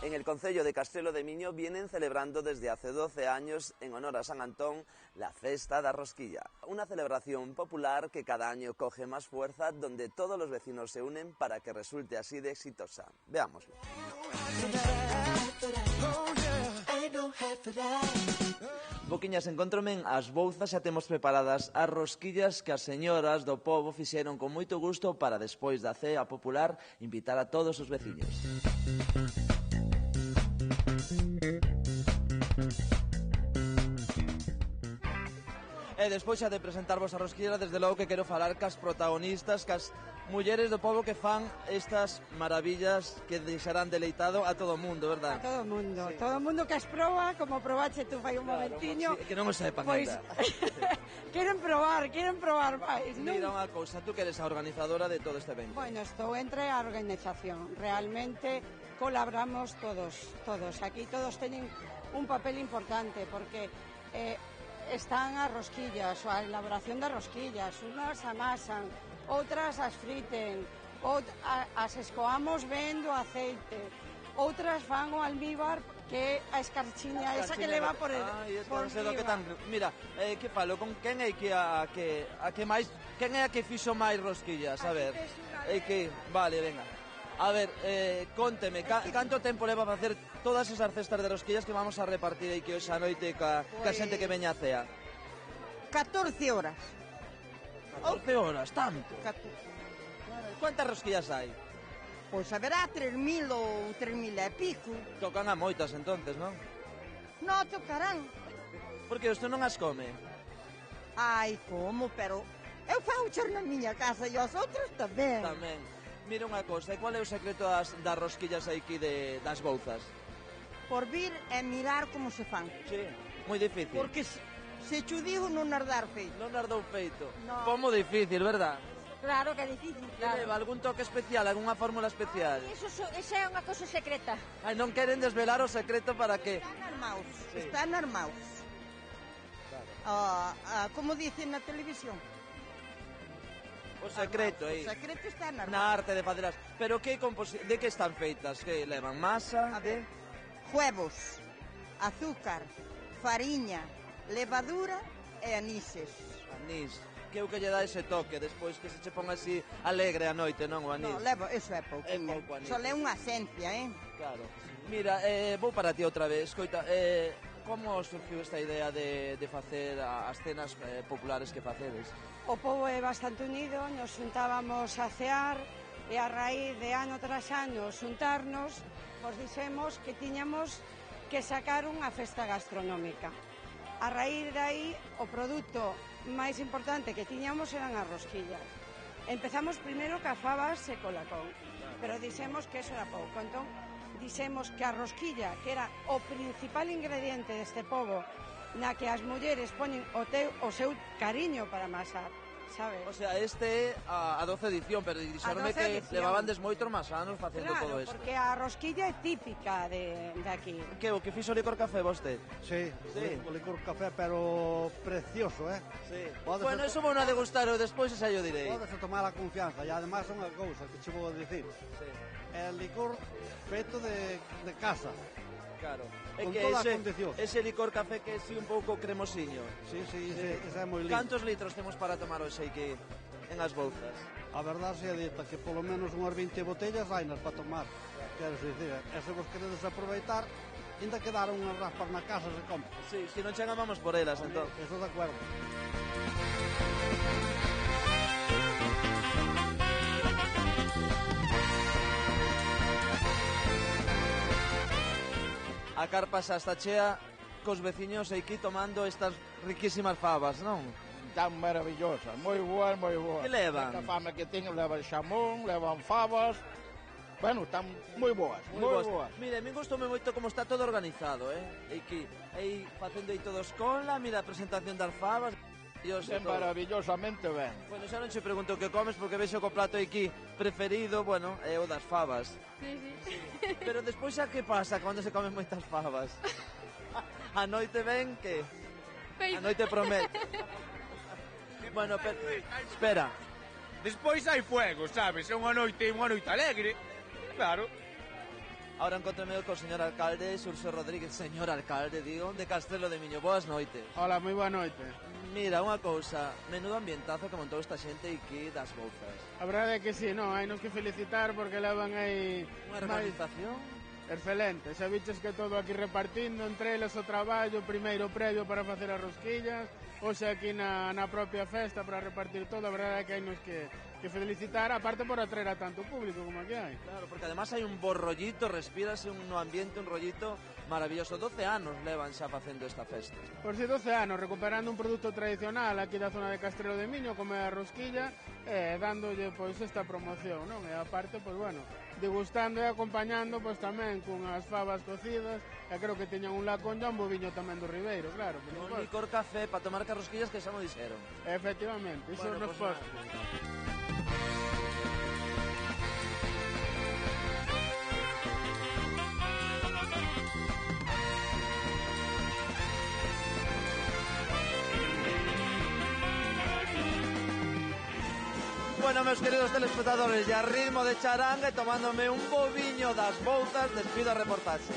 En el concello de Castrelo de Miño vienen celebrando desde hace 12 años, en honor a San Antón, la Festa da Rosquilla. Una celebración popular que cada año coge más fuerza, donde todos los vecinos se unen para que resulte así de exitosa. Veámoslo. Boquiñas, encontromen as bouzas, xa temos preparadas as rosquillas que as señoras do pobo fixeron con moito gusto para, despois da cea popular, invitar a todos os veciños. E despois xa de presentarvos a rosquilla, desde logo que quero falar cas protagonistas, cas mulleres do pobo que fan estas maravillas que deixarán deleitado a todo o mundo, verdad? A todo o mundo, sí. Todo o mundo que as proba, como probache tú fai un momentiño. Sí, que non o sepan pois, ainda. queren probar máis, non? Mira unha cousa, tú que eres a organizadora de todo este evento. Bueno, estou entre a organización, realmente colaboramos todos. Aquí todos teñen un papel importante, porque están as rosquillas, a elaboración das rosquillas, unhas amasan, outras as friten, as escoamos ben do aceite, outras fan o almíbar, que é a escarchiña esa que leva por riba. Mira, que falo, con quen é que a que máis, quen é a que fixo máis rosquillas, a ver. Vale, venga. A ver, cónteme, canto tempo leva para facer todas esas cestas de rosquillas que vamos a repartir aí que hoxe a noite ca xente que veña a cea? 14 horas. 14 horas, tanto? 14. Cuántas rosquillas hai? Pois haberá 3.000 ou 3.000 e pico. Tocan a moitas entonces, non? Non tocarán. Porque usted non as come? Ai, como, pero eu fago na miña casa e os outros tamén. Tamén. Mira unha cosa, e qual é o secreto das rosquillas aquí das bouzas? Por vir e mirar como se fan. Sí, moi difícil. Porque se cho digo non nas dar feito. Non nas dou feito. No. Como difícil, verdad? Claro que é difícil, claro. Leva algún toque especial, algunha fórmula especial? Esa é unha cousa secreta. Ai, non queren desvelar o secreto para que... Están armados. Claro. Como dicen na televisión. O secreto aí. O secreto está na arte de facelas. Pero de que están feitas? Que levan masa? A ver, huevos, azúcar, fariña, levadura e anises. Anís. Que é o que lle dá ese toque, despois que se che ponga así alegre a noite, non, o anís? Non, eso é pouco. É pouco anís. Só é unha esencia, Claro. Mira, vou para ti outra vez. Escoita, como surgiu esta idea de facer as cenas populares que facedes? O pobo é bastante unido, nos xuntábamos a cear e a raíz de ano tras ano xuntarnos, pois dixemos que tiñamos que sacar unha festa gastronómica. A raíz de aí, o produto máis importante que tiñamos eran as rosquillas. Empezamos primeiro ca fabas e colacón, pero dixemos que eso era pouco. Entón, dixemos que a rosquilla, que era o principal ingrediente deste pobo, na que as mulleres poñen o seu cariño para amasar, sabes? O sea, este é a 12 edición, pero dixeronme que levabandes moitos máis anos facendo todo isto. Claro, porque a rosquilla é típica de aquí. Que o que fixo o licor café vostede? Sí, o licor café, pero precioso, Sí. Bueno, eso vou a degustar e despois xa yo direi. Podes tomar a confianza, e además unha cousa que che vou a dicir. Sí. É licor feito de casa. Claro. Con todas as condicións. Ese licor café que é un pouco cremosiño. Sí, ese é moi lindo. Cantos litros temos para tomar hoxe aquí en as bouzas? A verdade é dita que polo menos unhas 20 botellas vainas para tomar. Quero dicir, e se vos queredes aproveitar, ainda quedaron unhas raspas na casa se compra. Sí, se non chegan vamos por elas, entón. Eso de acuerdo. A carpa xa está chea cos veciños aquí tomando estas riquísimas fabas, non? Tan maravillosas, moi boas, moi boas. Que levan? A fama que teñen, levan xamón, levan fabas. Bueno, están moi boas, moi boas. Mire, me gustoume moito como está todo organizado, Aquí, aí facendo aí todos cola, mira a presentación das fabas. Ben maravillosamente ben. Bueno, xa non che pregunto o que comes porque vexo co plato aquí preferido, bueno, é o das fabas. Sí. Pero despois xa que pasa cando se comen moitas fabas? A noite ven que... A noite promete. Bueno, espera. Despois hai fuego, sabes? É unha noite alegre. Claro. Ahora encontreme co señor alcalde, Xurxo Rodríguez, señor alcalde, digo, de Castelo de Miño. Boas noites. Hola, moi boa noite. Mira, unha cousa, menudo ambientazo que montou esta xente aquí das Bouzas. A verdade é que sí, non, hai nos que felicitar porque levan aí... Unha organización... Excelente, xa viches que todo aquí repartindo, entre eles o traballo, primeiro previo para facer as rosquillas, hoxe aquí na propia festa para repartir todo, a verdade é que hai nos que felicitar, aparte por atraer a tanto público como aquí hai. Claro, porque además hai un bo rollito, respírase no ambiente, un rollito maravilloso. 12 anos levan xa facendo esta festa. Por si 12 anos, recuperando un produto tradicional aquí da zona de Castrelo de Miño, como é a rosquilla, dándolle pois esta promoción, non? E aparte, pois bueno, degustando e acompañando pois tamén cunhas fabas cocidas, e creo que teñan un lacón e un boviño tamén do Ribeiro, claro. Un licor café para tomar carrosquillas que xa mo dixeron. Efectivamente, iso Bueno, nos pues postos. Bueno, meus queridos telespectadores, e a ritmo de charanga e tomándome un boviño das Bouzas, despido a reportaxe.